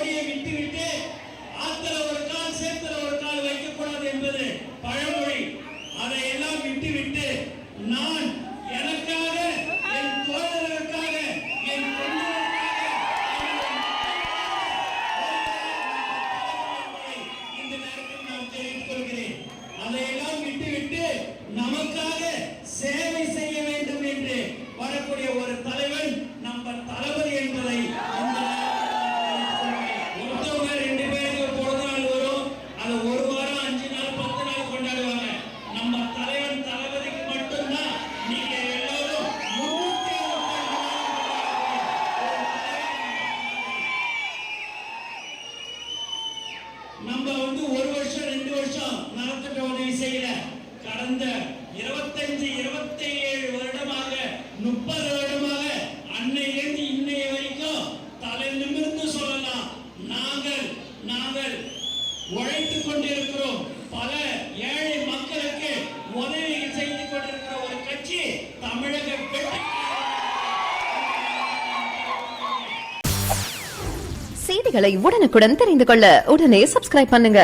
கொடியை விட்டுவிட்டு ஆத்தல ஒரு கால் சேத்துல ஒரு கால் வைக்கக்கூடாது என்பது பழமொழி. அதையெல்லாம் விட்டுவிட்டு நான் எனக்காக, என் தோழர்களுக்காக, என் இந்த நேரத்தில் நான் தெரிவித்துக் கொள்கிறேன். அதையெல்லாம் விட்டுவிட்டு நமக்காக சேவை செய்ய வேண்டும் என்று வரக்கூடிய ஒரு தலைவன் நம்ம தளபதி என்பதை ஒருத்தவங்க 2 பேருக்கு பிறந்த நாள் வரும், அது 1 வாரம் 5 நாள் 10 நாள் கொண்டாடுவாங்க. நம்ம தலைவன் தளபதிக்கு மட்டும்தான் நீங்க எல்லாரும் 360 நம்ம 1 வருஷம் 2 வருஷம் நலத்திட்ட உதவி செய்யல. கடந்த 25-27 வருடமாக 30 வருடமாக அன்னையிலிருந்து இன்னைய வரைக்கும் தலை நிமிர்ந்து சொல்லலாம், நாங்கள் உழைத்துக் கொண்டிருக்கிறோம். பல ஏழை மக்களுக்கு உதவிகள் செய்து கொண்டிருக்கிற ஒரு கட்சி தமிழக வெற்றி. செய்திகளை உடனுக்குடன் தெரிந்து கொள்ள உடனே சப்ஸ்கிரைப் பண்ணுங்க.